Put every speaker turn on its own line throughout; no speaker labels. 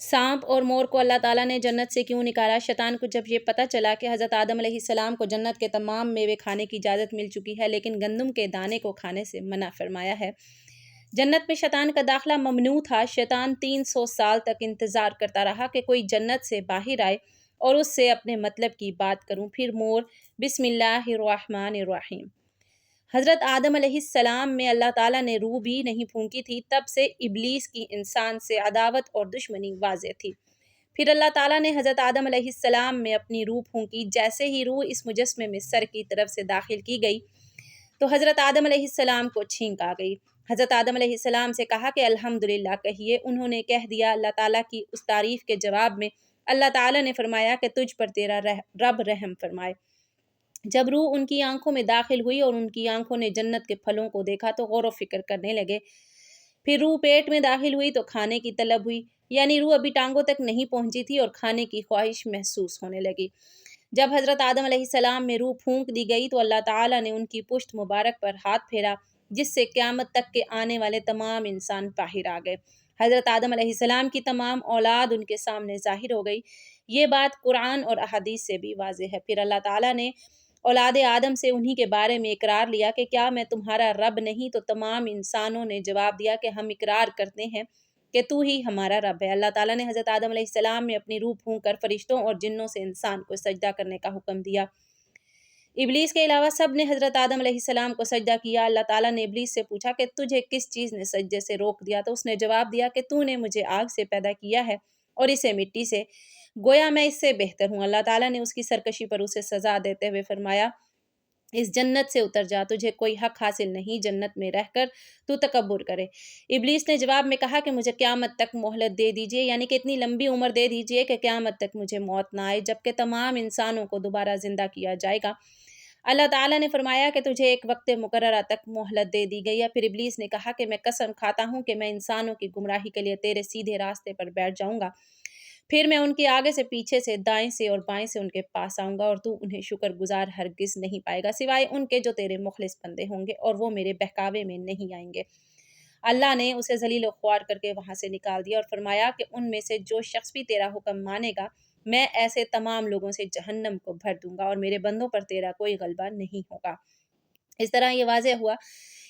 سانپ اور مور کو اللہ تعالیٰ نے جنت سے کیوں نکالا؟ شیطان کو جب یہ پتہ چلا کہ حضرت آدم علیہ السلام کو جنت کے تمام میوے کھانے کی اجازت مل چکی ہے لیکن گندم کے دانے کو کھانے سے منع فرمایا ہے۔ جنت میں شیطان کا داخلہ ممنوع تھا۔ شیطان 300 سال تک انتظار کرتا رہا کہ کوئی جنت سے باہر آئے اور اس سے اپنے مطلب کی بات کروں۔ پھر مور بسم اللہ الرحمن الرحیم۔ حضرت آدم علیہ السلام میں اللہ تعالیٰ نے روح بھی نہیں پھونکی تھی، تب سے ابلیس کی انسان سے عداوت اور دشمنی واضح تھی۔ پھر اللہ تعالیٰ نے حضرت آدم علیہ السلام میں اپنی روح پھونکی۔ جیسے ہی روح اس مجسمے میں سر کی طرف سے داخل کی گئی تو حضرت آدم علیہ السلام کو چھینک آ گئی۔ حضرت آدم علیہ السلام سے کہا کہ الحمدللہ کہیے۔ انہوں نے کہہ دیا۔ اللہ تعالیٰ کی اس تعریف کے جواب میں اللہ تعالیٰ نے فرمایا کہ تجھ پر تیرا رب رحم فرمائے۔ جب روح ان کی آنکھوں میں داخل ہوئی اور ان کی آنکھوں نے جنت کے پھلوں کو دیکھا تو غور و فکر کرنے لگے۔ پھر روح پیٹ میں داخل ہوئی تو کھانے کی طلب ہوئی، یعنی روح ابھی ٹانگوں تک نہیں پہنچی تھی اور کھانے کی خواہش محسوس ہونے لگی۔ جب حضرت آدم علیہ السلام میں روح پھونک دی گئی تو اللہ تعالیٰ نے ان کی پشت مبارک پر ہاتھ پھیرا، جس سے قیامت تک کے آنے والے تمام انسان باہر آ گئے۔ حضرت آدم علیہ السلام کی تمام اولاد ان کے سامنے ظاہر ہو گئی۔ یہ بات قرآن اور احادیث سے بھی واضح ہے۔ پھر اللہ تعالیٰ نے اولاد آدم سے انہی کے بارے میں اقرار لیا کہ کیا میں تمہارا رب نہیں؟ تو تمام انسانوں نے جواب دیا کہ ہم اقرار کرتے ہیں کہ تو ہی ہمارا رب ہے۔ اللہ تعالیٰ نے حضرت آدم علیہ السلام میں اپنی روح پھونک کر فرشتوں اور جنوں سے انسان کو سجدہ کرنے کا حکم دیا۔ ابلیس کے علاوہ سب نے حضرت آدم علیہ السلام کو سجدہ کیا۔ اللہ تعالیٰ نے ابلیس سے پوچھا کہ تجھے کس چیز نے سجدے سے روک دیا؟ تو اس نے جواب دیا کہ تو نے مجھے آگ سے پیدا کیا ہے اور اسے مٹی سے، گویا میں اس سے بہتر ہوں۔ اللہ تعالیٰ نے اس کی سرکشی پر اسے سزا دیتے ہوئے فرمایا اس جنت سے اتر جا، تجھے کوئی حق حاصل نہیں جنت میں رہ کر تو تکبر کرے۔ ابلیس نے جواب میں کہا کہ مجھے قیامت تک مہلت دے دیجئے، یعنی کہ اتنی لمبی عمر دے دیجئے کہ قیامت تک مجھے موت نہ آئے جبکہ تمام انسانوں کو دوبارہ زندہ کیا جائے گا۔ اللہ تعالیٰ نے فرمایا کہ تجھے ایک وقت مقررہ تک مہلت دے دی گئی ہے۔ پھر ابلیس نے کہا کہ میں قسم کھاتا ہوں کہ میں انسانوں کی گمراہی کے لیے تیرے سیدھے راستے پر بیٹھ جاؤں گا، پھر میں ان کے آگے سے، پیچھے سے، دائیں سے اور بائیں سے ان کے پاس آؤں گا اور تو انہیں شکر گزار ہرگز نہیں پائے گا سوائے ان کے جو تیرے مخلص بندے ہوں گے اور وہ میرے بہکاوے میں نہیں آئیں گے۔ اللہ نے اسے ذلیل و خوار کر کے وہاں سے نکال دیا اور فرمایا کہ ان میں سے جو شخص بھی تیرا حکم مانے گا میں ایسے تمام لوگوں سے جہنم کو بھر دوں گا اور میرے بندوں پر تیرا کوئی غلبہ نہیں ہوگا۔ اس طرح یہ واضح ہوا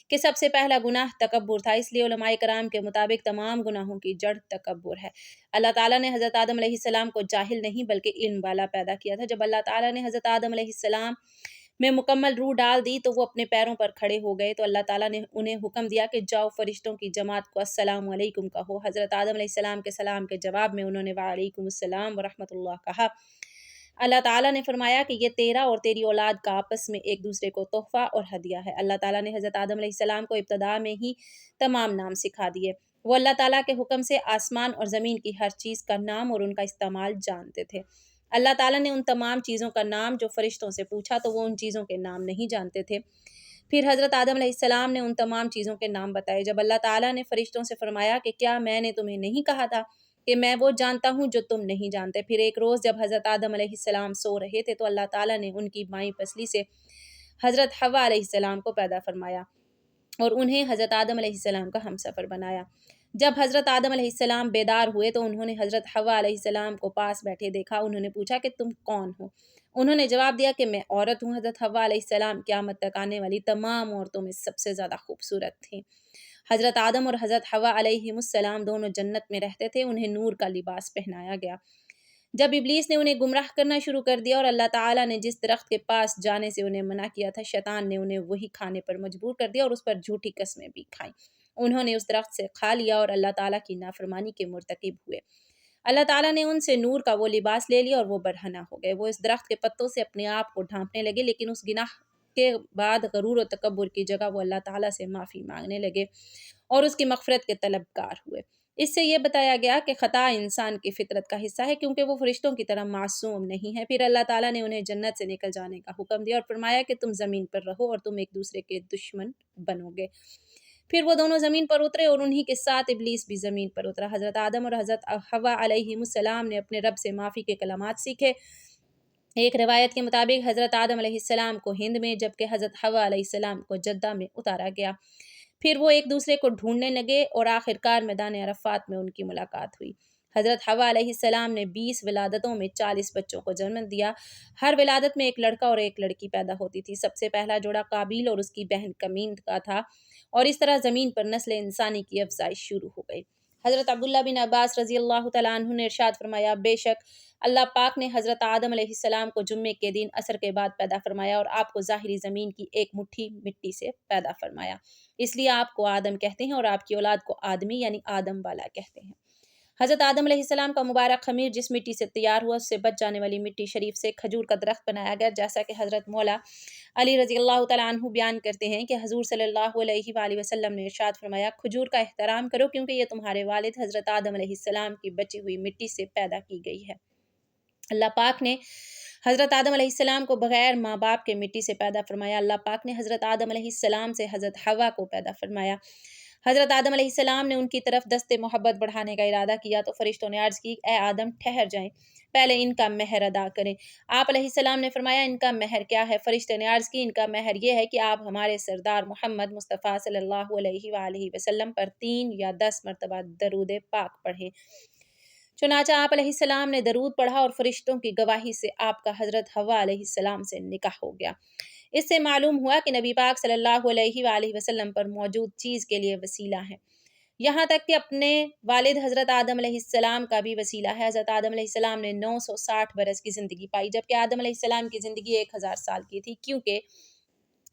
کہ سب سے پہلا گناہ تکبر تھا، اس لیے علماء کرام کے مطابق تمام گناہوں کی جڑ تکبر ہے۔ اللہ تعالیٰ نے حضرت آدم علیہ السلام کو جاہل نہیں بلکہ علم والا پیدا کیا تھا۔ جب اللہ تعالیٰ نے حضرت آدم علیہ السلام میں مکمل روح ڈال دی تو وہ اپنے پیروں پر کھڑے ہو گئے تو اللہ تعالیٰ نے انہیں حکم دیا کہ جاؤ فرشتوں کی جماعت کو السلام علیکم کہو۔ حضرت آدم علیہ السلام کے سلام کے جواب میں انہوں نے وعلیکم السلام ورحمۃ اللہ کہا۔ اللہ تعالیٰ نے فرمایا کہ یہ تیرا اور تیری اولاد کا آپس میں ایک دوسرے کو تحفہ اور ہدیہ ہے۔ اللہ تعالیٰ نے حضرت آدم علیہ السلام کو ابتدا میں ہی تمام نام سکھا دیے۔ وہ اللہ تعالیٰ کے حکم سے آسمان اور زمین کی ہر چیز کا نام اور ان کا استعمال جانتے تھے۔ اللہ تعالیٰ نے ان تمام چیزوں کا نام جو فرشتوں سے پوچھا تو وہ ان چیزوں کے نام نہیں جانتے تھے۔ پھر حضرت آدم علیہ السلام نے ان تمام چیزوں کے نام بتائے۔ جب اللہ تعالیٰ نے فرشتوں سے فرمایا کہ کیا میں نے تمہیں نہیں کہا تھا کہ میں وہ جانتا ہوں جو تم نہیں جانتے؟ پھر ایک روز جب حضرت آدم علیہ السلام سو رہے تھے تو اللہ تعالیٰ نے ان کی بائیں پسلی سے حضرت حوا علیہ السلام کو پیدا فرمایا اور انہیں حضرت آدم علیہ السلام کا ہمسفر بنایا۔ جب حضرت آدم علیہ السلام بیدار ہوئے تو انہوں نے حضرت حوا علیہ السلام کو پاس بیٹھے دیکھا۔ انہوں نے پوچھا کہ تم کون ہو؟ انہوں نے جواب دیا کہ میں عورت ہوں۔ حضرت حوا علیہ السلام قیامت تک آنے والی تمام عورتوں میں سب سے زیادہ خوبصورت تھیں۔ حضرت آدم اور حضرت حوا علیہ السلام دونوں جنت میں رہتے تھے، انہیں نور کا لباس پہنایا گیا۔ جب ابلیس نے انہیں گمراہ کرنا شروع کر دیا اور اللہ تعالیٰ نے جس درخت کے پاس جانے سے انہیں منع کیا تھا، شیطان نے انہیں وہی کھانے پر مجبور کر دیا اور اس پر جھوٹی قسمیں بھی کھائیں۔ انہوں نے اس درخت سے کھا لیا اور اللہ تعالیٰ کی نافرمانی کے مرتکب ہوئے۔ اللہ تعالیٰ نے ان سے نور کا وہ لباس لے لیا اور وہ برہنہ ہو گئے۔ وہ اس درخت کے پتوں سے اپنے آپ کو ڈھانپنے لگے، لیکن اس گناہ کے بعد غرور و تکبر کی جگہ وہ اللہ تعالیٰ سے معافی مانگنے لگے اور اس کی مغفرت کے طلبگار ہوئے۔ اس سے یہ بتایا گیا کہ خطا انسان کی فطرت کا حصہ ہے کیونکہ وہ فرشتوں کی طرح معصوم نہیں ہے۔ پھر اللہ تعالیٰ نے انہیں جنت سے نکل جانے کا حکم دیا اور فرمایا کہ تم زمین پر رہو اور تم ایک دوسرے کے دشمن بنو گے۔ پھر وہ دونوں زمین پر اترے اور انہی کے ساتھ ابلیس بھی زمین پر اترا۔ حضرت آدم اور حضرت حوا علیہ السلام نے اپنے رب سے معافی کے کلمات سیکھے۔ ایک روایت کے مطابق حضرت آدم علیہ السلام کو ہند میں جبکہ حضرت حوا علیہ السلام کو جدہ میں اتارا گیا۔ پھر وہ ایک دوسرے کو ڈھونڈنے لگے اور آخرکار میدان عرفات میں ان کی ملاقات ہوئی۔ حضرت حوا علیہ السلام نے 20 ولادتوں میں 40 بچوں کو جنم دیا۔ ہر ولادت میں ایک لڑکا اور ایک لڑکی پیدا ہوتی تھی۔ سب سے پہلا جوڑا قابیل اور اس کی بہن کمین کا تھا، اور اس طرح زمین پر نسل انسانی کی افزائش شروع ہو گئی۔ حضرت عبداللہ بن عباس رضی اللہ تعالیٰ عنہ نے ارشاد فرمایا، بے شک اللہ پاک نے حضرت آدم علیہ السلام کو جمعے کے دن عصر کے بعد پیدا فرمایا، اور آپ کو ظاہری زمین کی ایک مٹھی مٹی سے پیدا فرمایا، اس لیے آپ کو آدم کہتے ہیں، اور آپ کی اولاد کو آدمی یعنی آدم والا کہتے ہیں۔ حضرت آدم علیہ السلام کا مبارک خمیر جس مٹی سے تیار ہوا، اس سے بچ جانے والی مٹی شریف سے کھجور کا درخت بنایا گیا، جیسا کہ حضرت مولا علی رضی اللہ تعالیٰ عنہ بیان کرتے ہیں کہ حضور صلی اللہ علیہ وآلہ وسلم نے ارشاد فرمایا، کھجور کا احترام کرو کیونکہ یہ تمہارے والد حضرت آدم علیہ السلام کی بچی ہوئی مٹی سے پیدا کی گئی ہے۔ اللہ پاک نے حضرت آدم علیہ السلام کو بغیر ماں باپ کے مٹی سے پیدا فرمایا۔ اللہ پاک نے حضرت آدم علیہ السلام سے حضرت حوا کو پیدا فرمایا۔ حضرت آدم علیہ السلام نے ان کی طرف دست محبت بڑھانے کا ارادہ کیا تو فرشتوں نے عرض کی، اے آدم ٹھہر جائیں، پہلے ان کا مہر ادا کریں۔ آپ علیہ السلام نے فرمایا، ان کا مہر کیا ہے؟ فرشتے نے عرض کی، ان کا مہر یہ ہے کہ آپ ہمارے سردار محمد مصطفیٰ صلی اللہ علیہ وآلہ وسلم پر 3 یا 10 مرتبہ درود پاک پڑھیں۔ چنانچہ آپ علیہ السلام نے درود پڑھا اور فرشتوں کی گواہی سے آپ کا حضرت حوا علیہ السلام سے نکاح ہو گیا۔ اس سے معلوم ہوا کہ نبی پاک صلی اللہ علیہ وآلہ وسلم پر موجود چیز کے لیے وسیلہ ہے، یہاں تک کہ اپنے والد حضرت آدم علیہ السلام کا بھی وسیلہ ہے۔ حضرت آدم علیہ السلام نے 960 برس کی زندگی پائی، جبکہ آدم علیہ السلام کی زندگی 1000 سال کی تھی، کیونکہ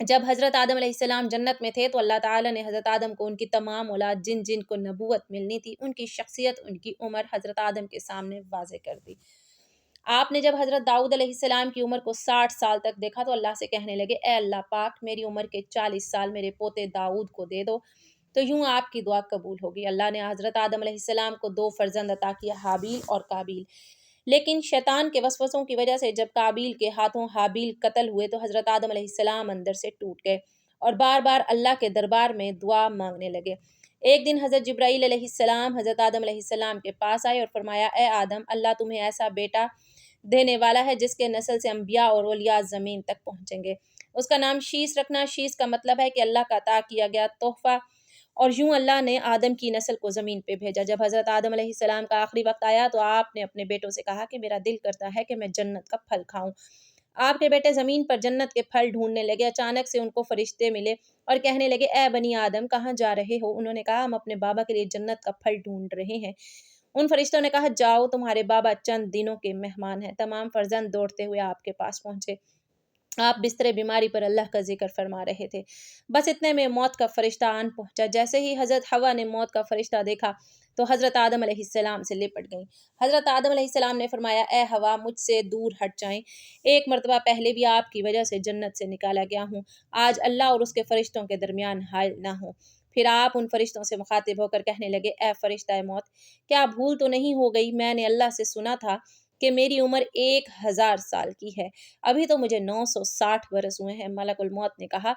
جب حضرت آدم علیہ السلام جنت میں تھے تو اللہ تعالیٰ نے حضرت آدم کو ان کی تمام اولاد جن جن کو نبوت ملنی تھی، ان کی شخصیت، ان کی عمر حضرت آدم کے سامنے واضح کر دی۔ آپ نے جب حضرت داؤد علیہ السلام کی عمر کو 60 سال تک دیکھا تو اللہ سے کہنے لگے، اے اللہ پاک میری عمر کے 40 سال میرے پوتے داؤد کو دے دو، تو یوں آپ کی دعا قبول ہوگی۔ اللہ نے حضرت آدم علیہ السلام کو 2 فرزند عطا کیا، حابیل اور قابیل۔ لیکن شیطان کے وسوسوں کی وجہ سے جب قابیل کے ہاتھوں حابیل قتل ہوئے تو حضرت آدم علیہ السلام اندر سے ٹوٹ گئے اور بار بار اللہ کے دربار میں دعا مانگنے لگے۔ ایک دن حضرت جبرائیل علیہ السلام حضرت آدم علیہ السلام کے پاس آئے اور فرمایا، اے آدم، اللہ تمہیں ایسا بیٹا دینے والا ہے جس کے نسل سے انبیاء اور اولیاء زمین تک پہنچیں گے۔ اس کا نام شیس رکھنا۔ شیس کا مطلب ہے کہ اللہ کا عطا کیا گیا تحفہ، اور یوں اللہ نے آدم کی نسل کو زمین پہ بھیجا۔ جب حضرت آدم علیہ السلام کا آخری وقت آیا تو آپ نے اپنے بیٹوں سے کہا کہ میرا دل کرتا ہے کہ میں جنت کا پھل کھاؤں۔ آپ کے بیٹے زمین پر جنت کے پھل ڈھونڈنے لگے۔ اچانک سے ان کو فرشتے ملے اور کہنے لگے، اے بنی آدم کہاں جا رہے ہو؟ انہوں نے کہا، ہم اپنے بابا کے لیے جنت کا پھل ڈھونڈ رہے ہیں۔ ان فرشتوں نے کہا، جاؤ، تمہارے بابا چند دنوں کے مہمان ہیں۔ تمام فرزند دوڑتے ہوئے آپ کے پاس پہنچے۔ آپ بستر بیماری پر اللہ کا ذکر فرما رہے تھے۔ بس اتنے میں موت کا فرشتہ آن پہنچا۔ جیسے ہی حضرت حوا نے موت کا فرشتہ دیکھا تو حضرت آدم علیہ السلام سے لپٹ گئیں۔ حضرت آدم علیہ السلام نے فرمایا، اے حوا، مجھ سے دور ہٹ جائیں، ایک مرتبہ پہلے بھی آپ کی وجہ سے جنت سے نکالا گیا ہوں، آج اللہ اور اس کے فرشتوں کے درمیان حائل نہ ہوں۔ پھر آپ ان فرشتوں سے مخاطب ہو کر کہنے لگے، اے فرشتہ موت، کیا بھول تو نہیں ہو گئی؟ میں نے اللہ سے سنا تھا کہ میری عمر 1000 سال کی ہے، ابھی تو مجھے 960 برس ہوئے ہیں۔ ملک الموت نے کہا،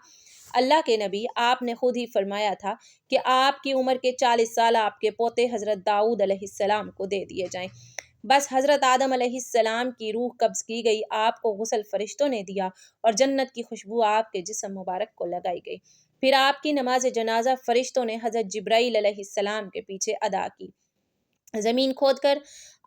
اللہ کے نبی، آپ نے خود ہی فرمایا تھا کہ آپ کی عمر کے 40 سال آپ کے پوتے حضرت داؤد علیہ السلام کو دے دیے جائیں۔ بس حضرت آدم علیہ السلام کی روح قبض کی گئی، آپ کو غسل فرشتوں نے دیا اور جنت کی خوشبو آپ کے جسم مبارک کو لگائی گئی۔ پھر آپ کی نماز جنازہ فرشتوں نے حضرت جبرائیل علیہ السلام کے پیچھے ادا کی۔ زمین کھود کر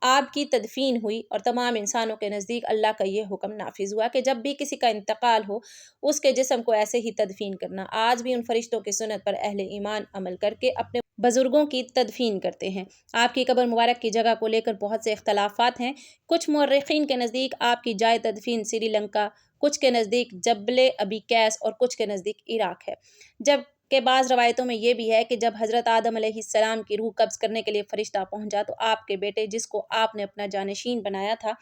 آپ کی تدفین ہوئی اور تمام انسانوں کے نزدیک اللہ کا یہ حکم نافذ ہوا کہ جب بھی کسی کا انتقال ہو اس کے جسم کو ایسے ہی تدفین کرنا۔ آج بھی ان فرشتوں کی سنت پر اہل ایمان عمل کر کے اپنے بزرگوں کی تدفین کرتے ہیں۔ آپ کی قبر مبارک کی جگہ کو لے کر بہت سے اختلافات ہیں۔ کچھ مورخین کے نزدیک آپ کی جائے تدفین سری لنکا، کچھ کے نزدیک جبل ابی قیس اور کچھ کے نزدیک عراق ہے، جب کہ بعض روایتوں میں یہ بھی ہے کہ جب حضرت آدم علیہ السلام کی روح قبض کرنے کے لیے فرشتہ پہنچا تو آپ کے بیٹے جس کو آپ نے اپنا جانشین بنایا تھا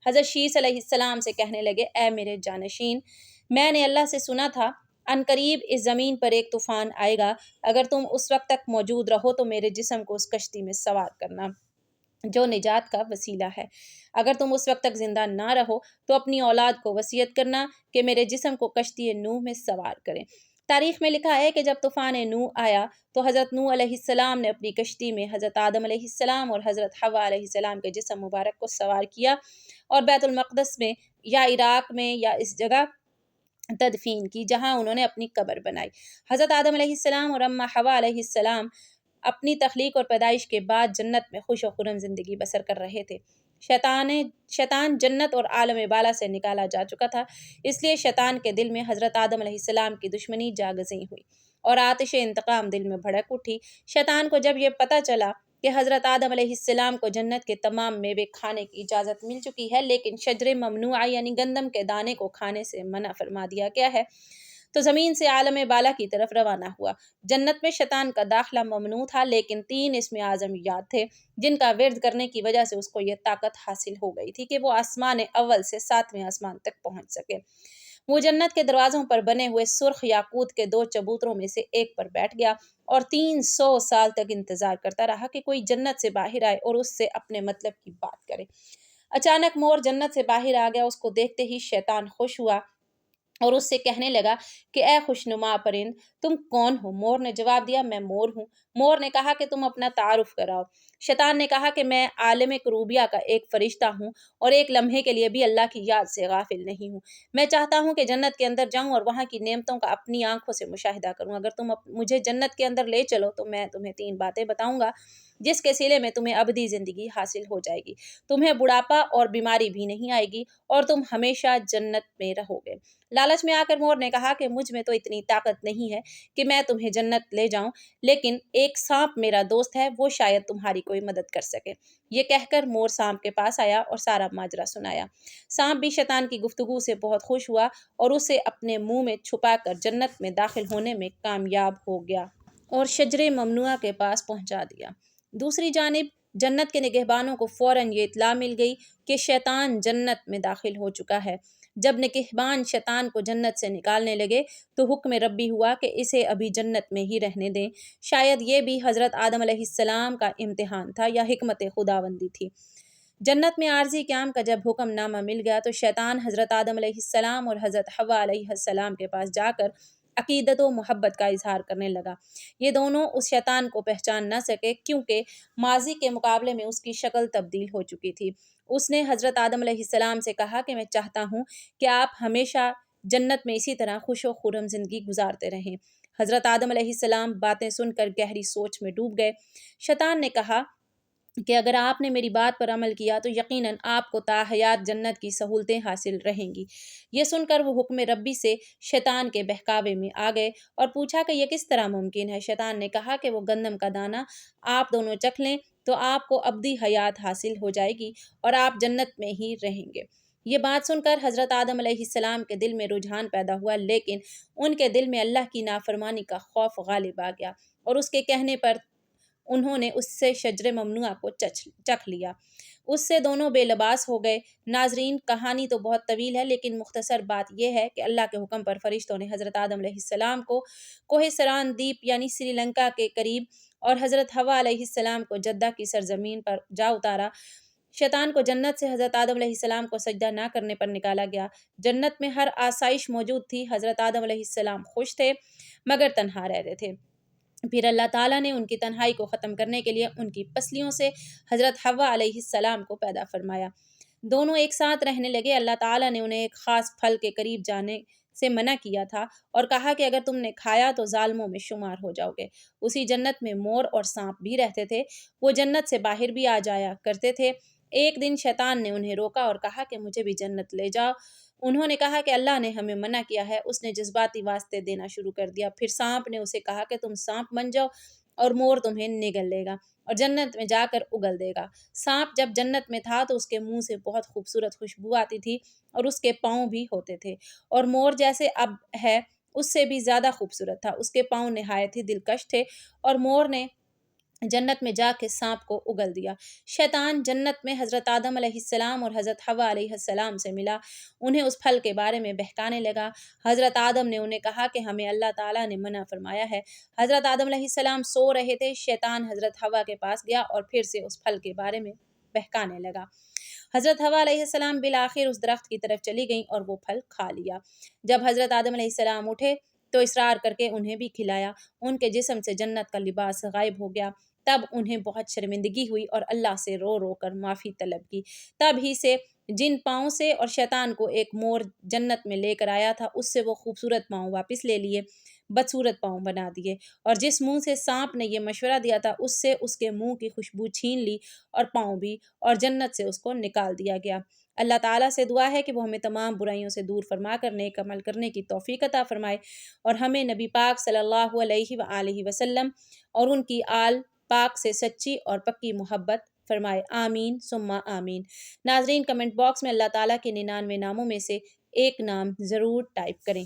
حضرت شیس علیہ السلام سے کہنے لگے، اے میرے جانشین، میں نے اللہ سے سنا تھا عنقریب اس زمین پر ایک طوفان آئے گا، اگر تم اس وقت تک موجود رہو تو میرے جسم کو اس کشتی میں سوار کرنا جو نجات کا وسیلہ ہے، اگر تم اس وقت تک زندہ نہ رہو تو اپنی اولاد کو وصیت کرنا کہ میرے جسم کو کشتی نوح میں سوار کریں۔ تاریخ میں لکھا ہے کہ جب طوفان نوح آیا تو حضرت نوح علیہ السلام نے اپنی کشتی میں حضرت آدم علیہ السلام اور حضرت حوا علیہ السلام کے جسم مبارک کو سوار کیا اور بیت المقدس میں یا عراق میں یا اس جگہ تدفین کی جہاں انہوں نے اپنی قبر بنائی۔ حضرت آدم علیہ السلام اور اماں حوا علیہ السلام اپنی تخلیق اور پیدائش کے بعد جنت میں خوش و خرم زندگی بسر کر رہے تھے۔ شیطان جنت اور عالم بالا سے نکالا جا چکا تھا، اس لیے شیطان کے دل میں حضرت آدم علیہ السلام کی دشمنی جاگزیں ہوئی اور آتش انتقام دل میں بھڑک اٹھی۔ شیطان کو جب یہ پتہ چلا کہ حضرت آدم علیہ السلام کو جنت کے تمام میوے کھانے کی اجازت مل چکی ہے، لیکن شجر ممنوعہ یعنی گندم کے دانے کو کھانے سے منع فرما دیا گیا ہے، تو زمین سے عالم بالا کی طرف روانہ ہوا۔ جنت میں شیطان کا داخلہ ممنوع تھا، لیکن 3 اسم اعظم یاد تھے جن کا ورد کرنے کی وجہ سے اس کو یہ طاقت حاصل ہو گئی تھی کہ وہ آسمان اول سے 7ویں آسمان تک پہنچ سکے۔ وہ جنت کے دروازوں پر بنے ہوئے سرخ یاقوت کے 2 چبوتروں میں سے ایک پر بیٹھ گیا اور 300 سال تک انتظار کرتا رہا کہ کوئی جنت سے باہر آئے اور اس سے اپنے مطلب کی بات کرے۔ اچانک مور جنت سے باہر آ گیا۔ اس کو دیکھتے ہی شیطان خوش ہوا اور اس سے کہنے لگا کہ اے خوشنما پرند، تم کون ہو؟ مور نے جواب دیا، میں مور ہوں۔ مور نے کہا کہ تم اپنا تعارف کراؤ۔ شیطان نے کہا کہ میں عالم کروبیہ کا ایک فرشتہ ہوں اور ایک لمحے کے لیے بھی اللہ کی یاد سے غافل نہیں ہوں۔ میں چاہتا ہوں کہ جنت کے اندر جاؤں اور وہاں کی نعمتوں کا اپنی آنکھوں سے مشاہدہ کروں۔ اگر تم مجھے جنت کے اندر لے چلو تو میں تمہیں 3 باتیں بتاؤں گا جس کے صلے میں تمہیں ابدی زندگی حاصل ہو جائے گی، تمہیں بڑھاپا اور بیماری بھی نہیں آئے گی اور تم ہمیشہ جنت میں رہو گے۔ لالچ میں آ کر مور نے کہا کہ مجھ میں تو اتنی طاقت نہیں ہے کہ میں تمہیں جنت لے جاؤں، لیکن ایک سانپ میرا دوست ہے، وہ شاید تمہاری کوئی مدد کر سکے۔ یہ کہہ کر مور سانپ کے پاس آیا اور سارا ماجرا سنایا۔ سانپ بھی شیطان کی گفتگو سے بہت خوش ہوا اور اسے اپنے منہ میں چھپا کر جنت میں داخل ہونے میں کامیاب ہو گیا اور شجر ممنوعہ کے پاس پہنچا دیا۔ دوسری جانب جنت کے نگہبانوں کو فوراً یہ اطلاع مل گئی کہ شیطان جنت میں داخل ہو چکا ہے۔ جب نگہبان شیطان کو جنت سے نکالنے لگے تو حکم ربی ہوا کہ اسے ابھی جنت میں ہی رہنے دیں۔ شاید یہ بھی حضرت آدم علیہ السلام کا امتحان تھا یا حکمت خداوندی تھی۔ جنت میں عارضی قیام کا جب حکم نامہ مل گیا تو شیطان حضرت آدم علیہ السلام اور حضرت حوا علیہ السلام کے پاس جا کر عقیدت و محبت کا اظہار کرنے لگا۔ یہ دونوں اس شیطان کو پہچان نہ سکے کیونکہ ماضی کے مقابلے میں اس کی شکل تبدیل ہو چکی تھی۔ اس نے حضرت آدم علیہ السلام سے کہا کہ میں چاہتا ہوں کہ آپ ہمیشہ جنت میں اسی طرح خوش و خرم زندگی گزارتے رہیں۔ حضرت آدم علیہ السلام باتیں سن کر گہری سوچ میں ڈوب گئے۔ شیطان نے کہا کہ اگر آپ نے میری بات پر عمل کیا تو یقیناً آپ کو تا حیات جنت کی سہولتیں حاصل رہیں گی۔ یہ سن کر وہ حکم ربی سے شیطان کے بہکاوے میں آ گئے اور پوچھا کہ یہ کس طرح ممکن ہے؟ شیطان نے کہا کہ وہ گندم کا دانہ آپ دونوں چکھ لیں تو آپ کو ابدی حیات حاصل ہو جائے گی اور آپ جنت میں ہی رہیں گے۔ یہ بات سن کر حضرت آدم علیہ السلام کے دل میں رجحان پیدا ہوا، لیکن ان کے دل میں اللہ کی نافرمانی کا خوف غالب آ گیا اور اس کے کہنے پر انہوں نے اس سے شجر ممنوعہ کو چکھ لیا۔ اس سے دونوں بے لباس ہو گئے۔ ناظرین، کہانی تو بہت طویل ہے، لیکن مختصر بات یہ ہے کہ اللہ کے حکم پر فرشتوں نے حضرت آدم علیہ السلام کو کوہ سران دیپ یعنی سری لنکا کے قریب اور حضرت حوا علیہ السلام کو جدہ کی سرزمین پر جا اتارا۔ شیطان کو جنت سے حضرت آدم علیہ السلام کو سجدہ نہ کرنے پر نکالا گیا۔ جنت میں ہر آسائش موجود تھی۔ حضرت آدم علیہ السلام خوش تھے مگر تنہا رہتے تھے۔ پھر اللہ تعالیٰ نے ان کی تنہائی کو ختم کرنے کے لیے ان کی پسلیوں سے حضرت حوا علیہ السلام کو پیدا فرمایا۔ دونوں ایک ساتھ رہنے لگے۔ اللہ تعالیٰ نے انہیں ایک خاص پھل کے قریب جانے سے منع کیا تھا اور کہا کہ اگر تم نے کھایا تو ظالموں میں شمار ہو جاؤ گے۔ اسی جنت میں مور اور سانپ بھی رہتے تھے۔ وہ جنت سے باہر بھی آ جایا کرتے تھے۔ ایک دن شیطان نے انہیں روکا اور کہا کہ مجھے بھی جنت لے جاؤ۔ انہوں نے کہا کہ اللہ نے ہمیں منع کیا ہے۔ اس نے جذباتی واسطے دینا شروع کر دیا۔ پھر سانپ نے اسے کہا کہ تم سانپ بن جاؤ اور مور تمہیں نگل لے گا اور جنت میں جا کر اگل دے گا۔ سانپ جب جنت میں تھا تو اس کے منہ سے بہت خوبصورت خوشبو آتی تھی اور اس کے پاؤں بھی ہوتے تھے، اور مور جیسے اب ہے اس سے بھی زیادہ خوبصورت تھا۔ اس کے پاؤں نہایت ہی دلکش تھے اور مور نے جنت میں جا کے سانپ کو اگل دیا۔ شیطان جنت میں حضرت آدم علیہ السلام اور حضرت حوا علیہ السلام سے ملا، انہیں اس پھل کے بارے میں بہکانے لگا۔ حضرت آدم نے انہیں کہا کہ ہمیں اللہ تعالیٰ نے منع فرمایا ہے۔ حضرت آدم علیہ السلام سو رہے تھے۔ شیطان حضرت حوا کے پاس گیا اور پھر سے اس پھل کے بارے میں بہکانے لگا۔ حضرت حوا علیہ السلام بالآخر اس درخت کی طرف چلی گئیں اور وہ پھل کھا لیا۔ جب حضرت آدم علیہ السلام اٹھے تو اصرار کر کے انہیں بھی کھلایا۔ ان کے جسم سے جنت کا لباس غائب ہو گیا۔ تب انہیں بہت شرمندگی ہوئی اور اللہ سے رو رو کر معافی طلب کی۔ تب ہی سے جن پاؤں سے اور شیطان کو ایک مور جنت میں لے کر آیا تھا اس سے وہ خوبصورت پاؤں واپس لے لیے۔ بدصورت پاؤں بنا دیے، اور جس منہ سے سانپ نے یہ مشورہ دیا تھا اس سے اس کے منہ کی خوشبو چھین لی اور پاؤں بھی، اور جنت سے اس کو نکال دیا گیا۔ اللہ تعالیٰ سے دعا ہے کہ وہ ہمیں تمام برائیوں سے دور فرما کر نیک عمل کرنے کی توفیق عطا فرمائے، اور ہمیں نبی پاک صلی اللہ علیہ وآلہ وسلم اور ان کی آل پاک سے سچی اور پکی محبت فرمائے، آمین ثم آمین۔ ناظرین، کمنٹ باکس میں اللہ تعالیٰ کے 99 ناموں میں سے ایک نام ضرور ٹائپ کریں۔